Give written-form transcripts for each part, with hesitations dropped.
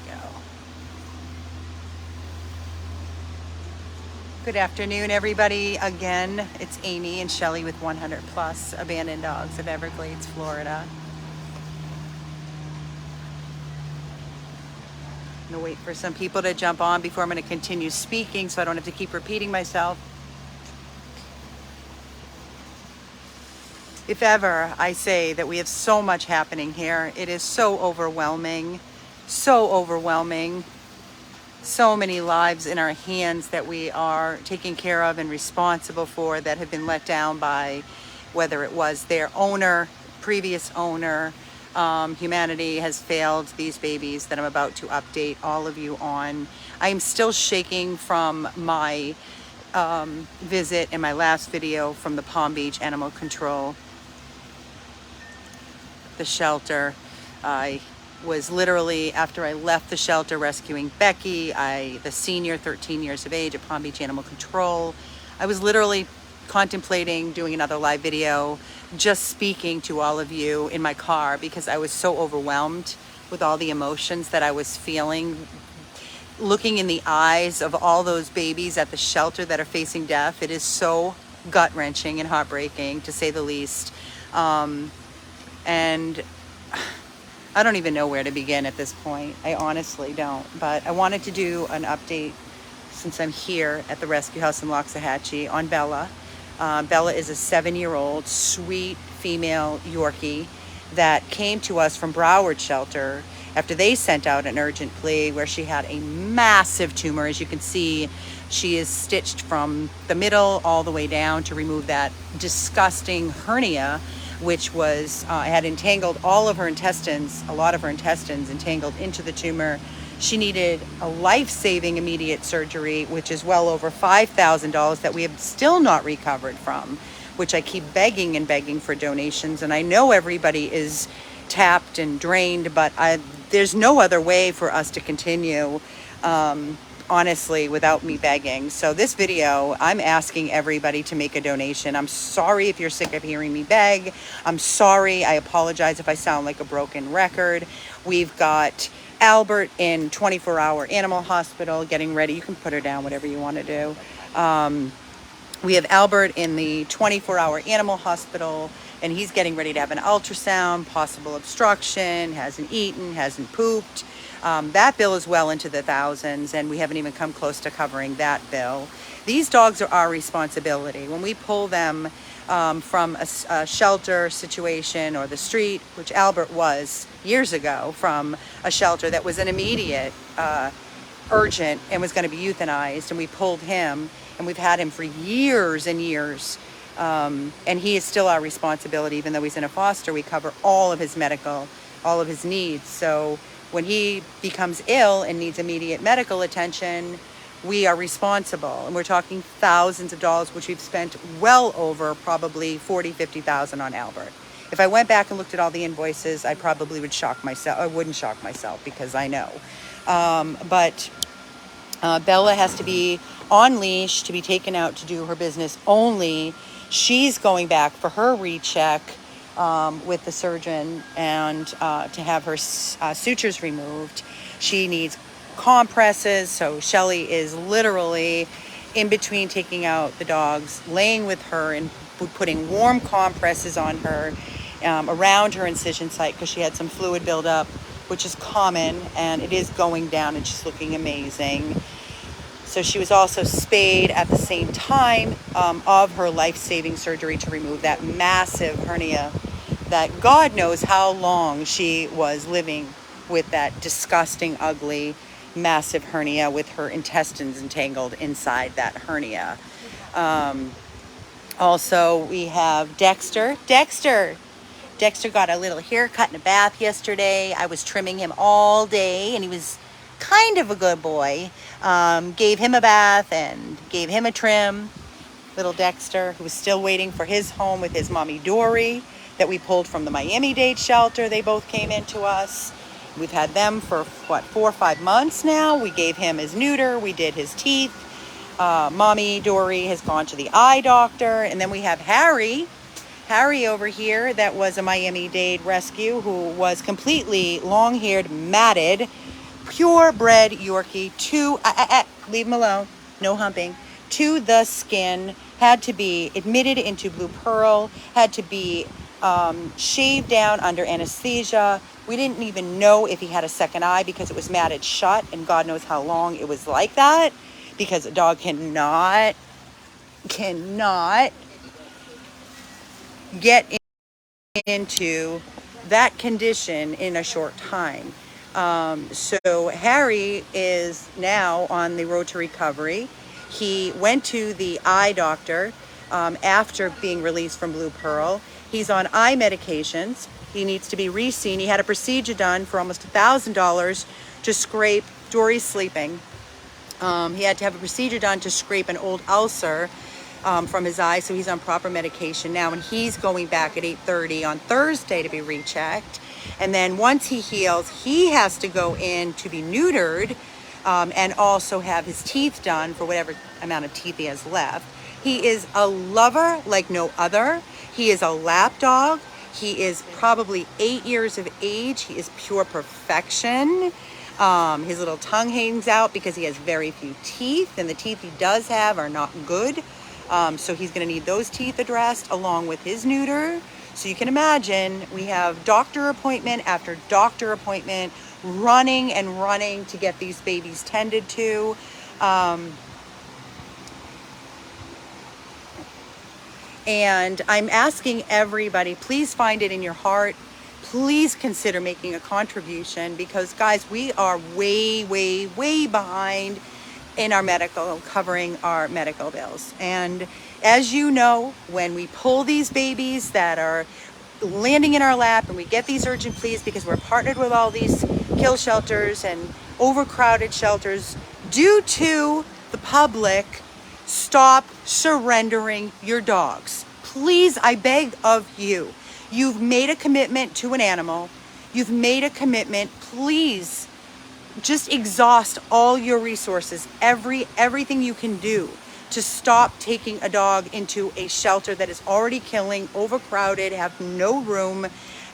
go. Good afternoon, everybody. Again, it's Amy and Shelly with 100 Plus Abandoned Dogs of Everglades, Florida. I'm gonna wait for some people to jump on before I'm gonna continue speaking so I don't have to keep repeating myself. If ever I say that we have so much happening here, it is so overwhelming, so overwhelming. So many lives in our hands that we are taking care of and responsible for that have been let down by whether it was their owner, previous owner. Humanity has failed these babies that I'm about to update all of you on. I am still shaking from my visit in my last video from the Palm Beach Animal Control, the shelter. I was literally, after I left the shelter rescuing Becky, the senior, 13 years of age at Palm Beach Animal Control, I was literally contemplating doing another live video, just speaking to all of you in my car because I was so overwhelmed with all the emotions that I was feeling, looking in the eyes of all those babies at the shelter that are facing death. It is so gut-wrenching and heartbreaking, to say the least. And I don't even know where to begin at this point. I honestly don't. But I wanted to do an update since I'm here at the rescue house in Loxahatchee on Bella. Bella is a 7-year-old sweet female Yorkie that came to us from Broward Shelter after they sent out an urgent plea where she had a massive tumor. As you can see, she is stitched from the middle all the way down to remove that disgusting hernia, which was, had entangled all of her intestines, a lot of her intestines entangled into the tumor. She needed a life-saving immediate surgery, which is well over $5,000 that we have still not recovered from, which I keep begging and begging for donations. And I know everybody is tapped and drained, but there's no other way for us to continue, honestly, without me begging. So this video, I'm asking everybody to make a donation. I'm sorry if you're sick of hearing me beg. I'm sorry. I apologize if I sound like a broken record. We've got Albert in 24-hour animal hospital getting ready. You can put her down, whatever you want to do. We have Albert in the 24-hour animal hospital, and he's getting ready to have an ultrasound, possible obstruction, hasn't eaten, hasn't pooped. That bill is well into the thousands, and we haven't even come close to covering that bill. These dogs are our responsibility. When we pull them from a shelter situation or the street, which Albert was years ago, from a shelter that was an immediate, urgent, and was going to be euthanized, and we pulled him, and we've had him for years and years. And he is still our responsibility. Even though he's in a foster, we cover all of his medical, all of his needs. So when he becomes ill and needs immediate medical attention, we are responsible. And we're talking thousands of dollars, which we've spent well over probably $40,000-$50,000 on Albert. If I went back and looked at all the invoices, I probably would shock myself. I wouldn't shock myself because I know. But Bella has to be on leash to be taken out to do her business only. She's going back for her recheck with the surgeon and to have her sutures removed. She needs compresses, so Shelly is literally in between taking out the dogs, laying with her and putting warm compresses on her around her incision site because she had some fluid buildup, which is common, and it is going down, and she's looking amazing. So she was also spayed at the same time of her life-saving surgery to remove that massive hernia that God knows how long she was living with that disgusting, ugly, massive hernia with her intestines entangled inside that hernia. Also, we have Dexter. Dexter got a little haircut and a bath yesterday. I was trimming him all day, and he was kind of a good boy. Gave him a bath and gave him a trim. Little Dexter, who was still waiting for his home with his mommy Dory that we pulled from the Miami-Dade shelter. They both came into us. We've had them for, 4 or 5 months now. We gave him his neuter. We did his teeth. Mommy Dory has gone to the eye doctor. And then we have Harry over here that was a Miami-Dade rescue who was completely long-haired, matted, purebred Yorkie, leave him alone, no humping, to the skin, had to be admitted into Blue Pearl, had to be shaved down under anesthesia. We didn't even know if he had a second eye because it was matted shut, and God knows how long it was like that, because a dog cannot get into that condition in a short time. So Harry is now on the road to recovery. He went to the eye doctor after being released from Blue Pearl. He's on eye medications. He needs to be re-seen. He had a procedure done for almost $1,000 to scrape, Dory's sleeping. He had to have a procedure done to scrape an old ulcer from his eye, so he's on proper medication now, and he's going back at 8:30 on Thursday to be rechecked. And then once he heals, he has to go in to be neutered and also have his teeth done for whatever amount of teeth he has left. He is a lover like no other. He is a lap dog. He is probably 8 years of age. He is pure perfection. His little tongue hangs out because he has very few teeth, and the teeth he does have are not good. So he's going to need those teeth addressed along with his neuter. So you can imagine we have doctor appointment after doctor appointment, running and running to get these babies tended to. And I'm asking everybody, please find it in your heart. Please consider making a contribution, because guys, we are way behind in our medical, covering our medical bills. And as you know, when we pull these babies that are landing in our lap and we get these urgent pleas because we're partnered with all these kill shelters and overcrowded shelters, due to the public, stop surrendering your dogs. Please, I beg of you. You've made a commitment to an animal. You've made a commitment. Please just exhaust all your resources, everything you can do to stop taking a dog into a shelter that is already killing, overcrowded, have no room.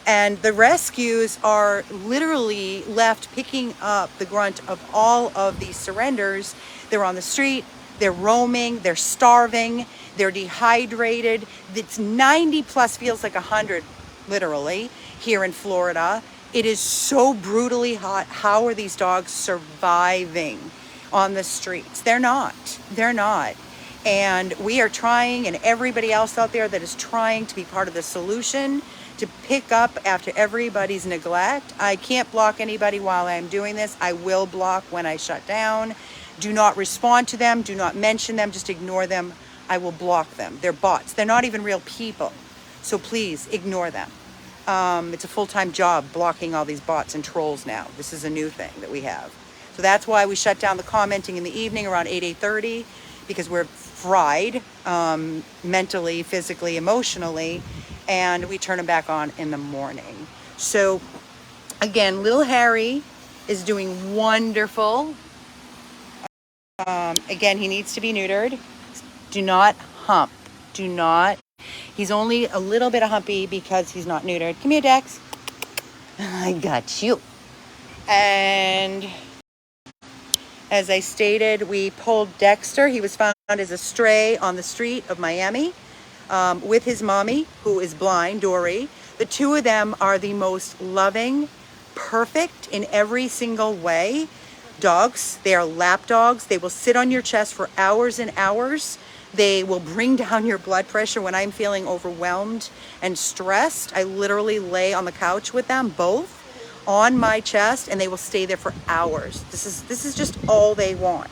And the rescues are literally left picking up the grunt of all of these surrenders. They're on the street, they're roaming, they're starving, they're dehydrated. It's 90 plus, feels like 100 literally here in Florida. It is so brutally hot. How are these dogs surviving on the streets? They're not. And we are trying, and everybody else out there that is trying to be part of the solution, to pick up after everybody's neglect. I can't block anybody while I'm doing this. I will block when I shut down. Do not respond to them. Do not mention them. Just ignore them. I will block them. They're bots. They're not even real people. So please ignore them. It's a full-time job blocking all these bots and trolls now. This is a new thing that we have. So that's why we shut down the commenting in the evening around 8:30, because we're fried mentally, physically, emotionally, and we turn them back on in the morning. So again, little Harry is doing wonderful. Again, he needs to be neutered. Do not hump. Do not. He's only a little bit of humpy because he's not neutered. Come here, Dex. I got you. And as I stated, we pulled Dexter. He was found as a stray on the street of Miami with his mommy, who is blind, Dory. The two of them are the most loving, perfect in every single way dogs. They are lap dogs. They will sit on your chest for hours and hours. They will bring down your blood pressure. When I'm feeling overwhelmed and stressed, I literally lay on the couch with them, both on my chest, and they will stay there for hours. This is just all they want.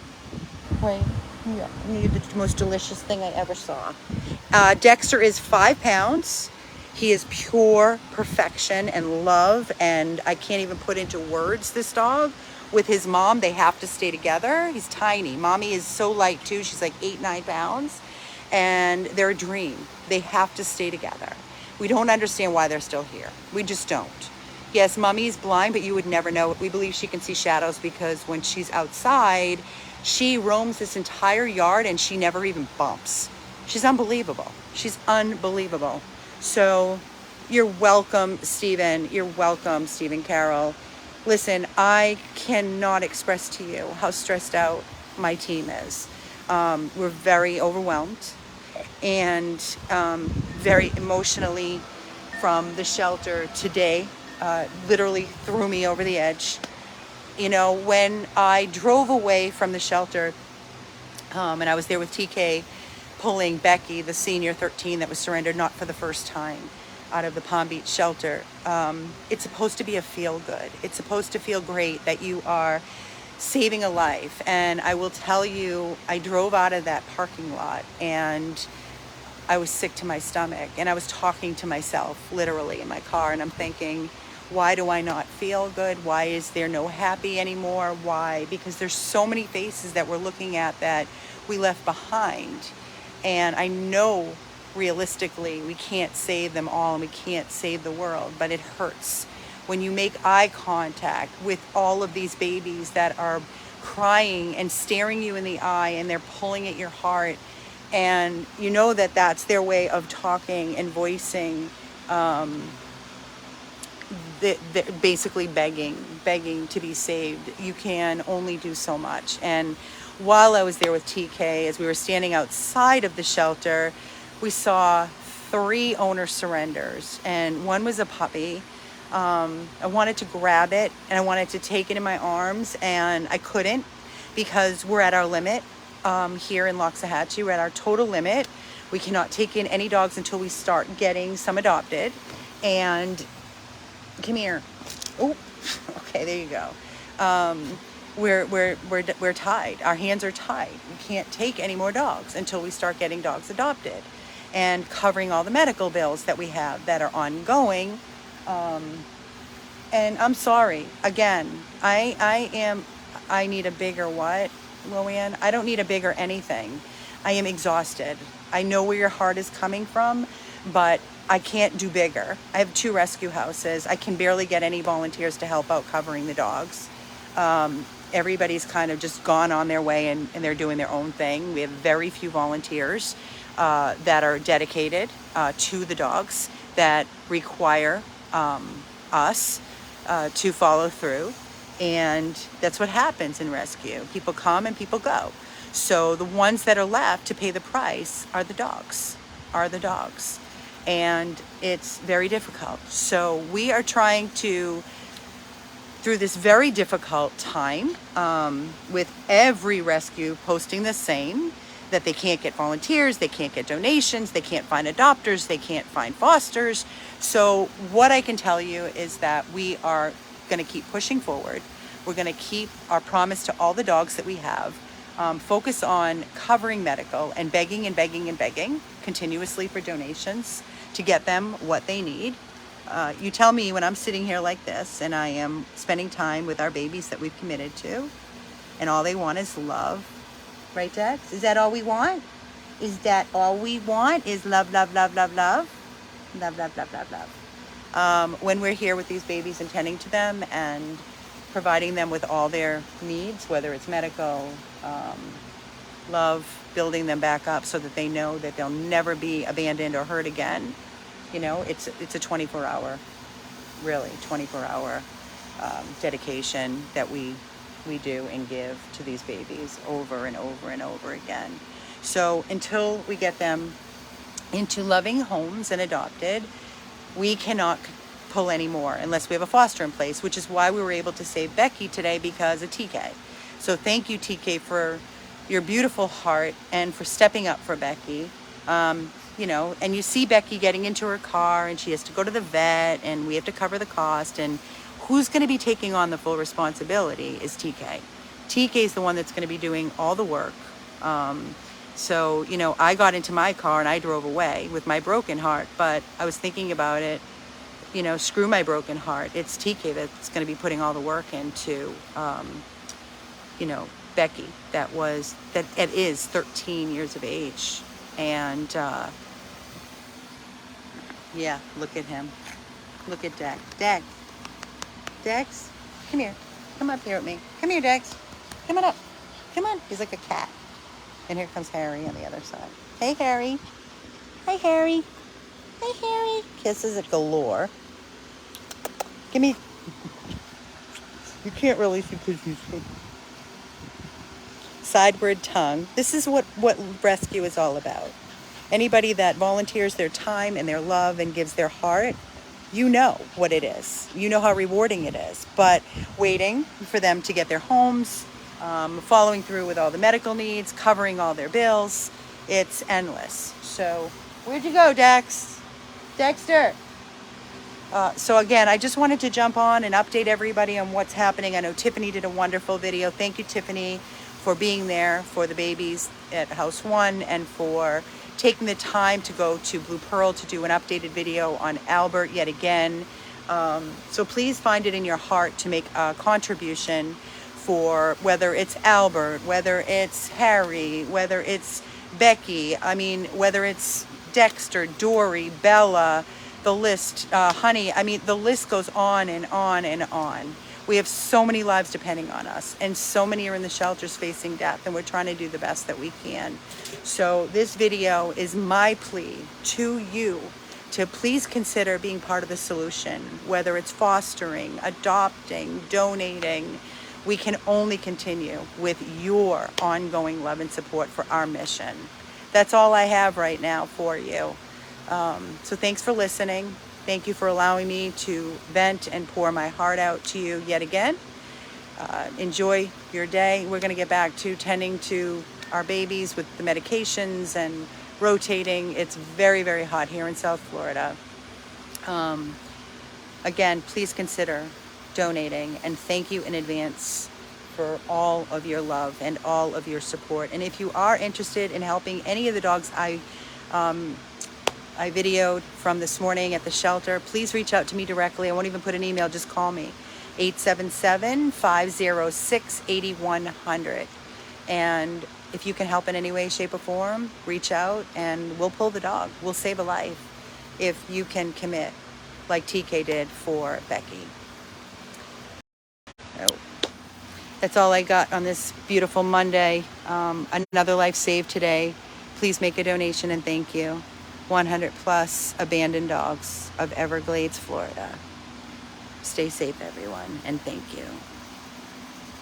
Right? Yeah. The most delicious thing I ever saw. Dexter is 5 pounds. He is pure perfection and love, and I can't even put into words this dog. With his mom, they have to stay together. He's tiny. Mommy is so light too. She's like 8-9 pounds, and they're a dream. They have to stay together. We don't understand why they're still here. We just don't. Yes, Mommy's blind, but you would never know it. We believe she can see shadows because when she's outside, she roams this entire yard and she never even bumps. She's unbelievable. She's unbelievable. So you're welcome, Stephen. You're welcome, Stephen Carroll. Listen, I cannot express to you how stressed out my team is. We're very overwhelmed and very emotionally from the shelter today. Literally threw me over the edge. You know, when I drove away from the shelter, and I was there with TK pulling Becky, the senior 13 that was surrendered not for the first time, out of the Palm Beach shelter. It's supposed to be a feel good. It's supposed to feel great that you are saving a life. And I will tell you, I drove out of that parking lot and I was sick to my stomach, and I was talking to myself literally in my car, and I'm thinking, why do I not feel good? Why is there no happy anymore? Why? Because there's so many faces that we're looking at that we left behind. And I know realistically we can't save them all and we can't save the world, but it hurts when you make eye contact with all of these babies that are crying and staring you in the eye, and they're pulling at your heart, and you know that that's their way of talking and voicing, basically begging to be saved. You can only do so much. And while I was there with TK, as we were standing outside of the shelter, we saw 3 owner surrenders, and one was a puppy. I wanted to grab it and I wanted to take it in my arms, and I couldn't because we're at our limit. Here in Loxahatchee, we're at our total limit. We cannot take in any dogs until we start getting some adopted. And come here. Oh, okay, there you go. We're tied. Our hands are tied. We can't take any more dogs until we start getting dogs adopted and covering all the medical bills that we have that are ongoing. And I'm sorry, again, I need a bigger what, Luann? I don't need a bigger anything. I am exhausted. I know where your heart is coming from, but I can't do bigger. I have 2 rescue houses. I can barely get any volunteers to help out covering the dogs. Everybody's kind of just gone on their way, and they're doing their own thing. We have very few volunteers that are dedicated to the dogs, that require us to follow through. And that's what happens in rescue. People come and people go. So the ones that are left to pay the price are the dogs, And it's very difficult. So we are trying to, through this very difficult time, with every rescue posting the same, that they can't get volunteers, they can't get donations, they can't find adopters, they can't find fosters. So what I can tell you is that we are going to keep pushing forward. We're going to keep our promise to all the dogs that we have, focus on covering medical and begging and begging and begging continuously for donations to get them what they need. You tell me when I'm sitting here like this and I am spending time with our babies that we've committed to, and all they want is love. Right, Dex? Is that all we want? Is that all we want? Is love, love, love, love, love? Love, love, love, love, love. When we're here with these babies and tending to them and providing them with all their needs, whether it's medical, love, building them back up so that they know that they'll never be abandoned or hurt again. You know, it's a 24-hour, really 24-hour dedication that we do and give to these babies over and over and over again. So until we get them into loving homes and adopted, we cannot pull any more unless we have a foster in place, which is why we were able to save Becky today, because of TK. So thank you, TK, for your beautiful heart and for stepping up for Becky. You know, and you see Becky getting into her car and she has to go to the vet and we have to cover the cost, and who's going to be taking on the full responsibility is TK. TK is the one that's going to be doing all the work. So, you know, I got into my car and I drove away with my broken heart, but I was thinking about it, you know, screw my broken heart. It's TK that's going to be putting all the work into, you know, Becky, that is 13 years of age. And, yeah, look at him. Look at Dex. Dex, come here. Come up here with me. Come here, Dex. Come on up. Come on. He's like a cat. And here comes Harry on the other side. Hey, Harry. Hi, Harry. Hi, Harry. Kisses at galore. Give me. You can't really see because he's sideward tongue. This is what rescue is all about. Anybody that volunteers their time and their love and gives their heart, you know what it is. You know how rewarding it is. But waiting for them to get their homes, following through with all the medical needs, covering all their bills, it's endless. So, where'd you go, Dex? Dexter? So again, I just wanted to jump on and update everybody on what's happening. I know Tiffany did a wonderful video. Thank you, Tiffany, for being there for the babies at House 1 and for taking the time to go to Blue Pearl to do an updated video on Albert yet again. So please find it in your heart to make a contribution for whether it's Albert, whether it's Harry, whether it's Becky, whether it's Dexter, Dory, Bella, the list, Honey, the list goes on and on and on. We have so many lives depending on us, and so many are in the shelters facing death, and we're trying to do the best that we can. So this video is my plea to you to please consider being part of the solution, whether it's fostering, adopting, donating. We can only continue with your ongoing love and support for our mission. That's all I have right now for you. So thanks for listening. Thank you for allowing me to vent and pour my heart out to you yet again. Enjoy your day. We're going to get back to tending to our babies with the medications and rotating. It's very, very hot here in South Florida. Again, please consider donating, and thank you in advance for all of your love and all of your support. And if you are interested in helping any of the dogs I videoed from this morning at the shelter, please reach out to me directly. I won't even put an email, just call me. 877-506-8100. And if you can help in any way, shape, or form, reach out and we'll pull the dog. We'll save a life if you can commit like TK did for Becky. So that's all I got on this beautiful Monday. Another life saved today. Please make a donation and thank you. 100 plus abandoned dogs of Everglades, Florida. Stay safe, everyone, and thank you.